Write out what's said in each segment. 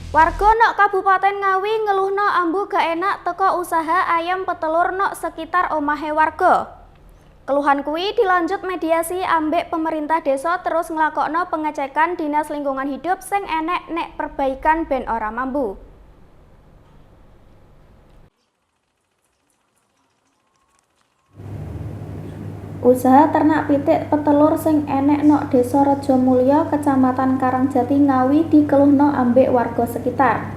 Warga nok Kabupaten Ngawi ngeluhno ambu gak enak teko usaha ayam petelur nok sekitar omahe warga. Keluhan kuwi dilanjut mediasi ambek pemerintah desa terus nglakokno pengecekan Dinas Lingkungan Hidup sing enek nek perbaikan ben ora mambu. Usaha ternak pitik petelur sing enek nok Desa Rejomulyo, Kecamatan Karangjati Ngawi dikeluhno ambek warga sekitar.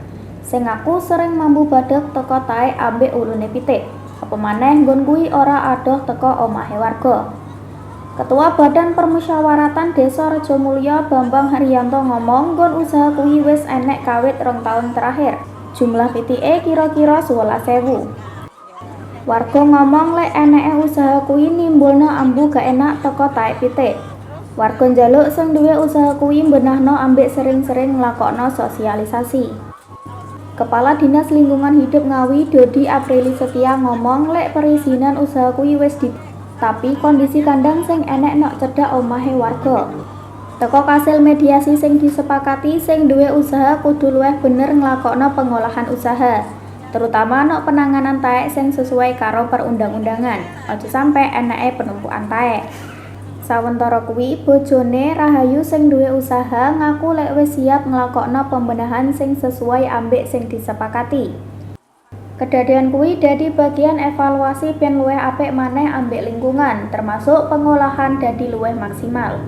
Sing ngaku sering mambu badhek teko taek ambek ulune pitik. Apa maneh nggon kuwi ora adoh teko omahe warga. Ketua Badan Permusyawaratan Desa Rejomulyo Bambang Haryanto ngomong nggon usaha kuwi wis enek kawit 2 tahun terakhir. Jumlah pitike kira-kira 11.000. Warga ngomong lek eneke usaha kuwi nimbulno ambu gak enak teko taek pitik. Warga njaluk sing duwe usaha kuwi mbenahno ambek sering-sering nglakokno sosialisasi. Kepala Dinas Lingkungan Hidup Ngawi Dodi Aprili Setia ngomong lek perizinan usaha kuwi wis tapi kondisi kandang sing enek nok cedhak omahe warga. Teko kasil mediasi sing disepakati sing duwe usaha kudu luwih bener nglakokno pengolahan usaha. Terutama nok penanganan taek sing sesuai karo perundang-undangan. Aja sampe enake penumpukan taek. Sawentara kuwi bojone Rahayu sing duwe usaha ngaku lek wis siap nglakokno pembenahan sing sesuai ambek sing disepakati. Kedadian kuwi dadi bagian evaluasi ben luwih apik maneh ambek lingkungan, termasuk pengolahan dadi luwih maksimal.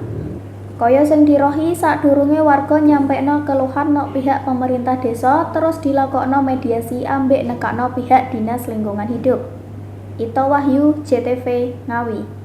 Kaya sing dirohi sadurunge warga nyampekno keluhan nok pihak pemerintah desa terus dilakokno mediasi ambek nekakno pihak Dinas Lingkungan Hidup. Ito Wahyu, JTV Ngawi.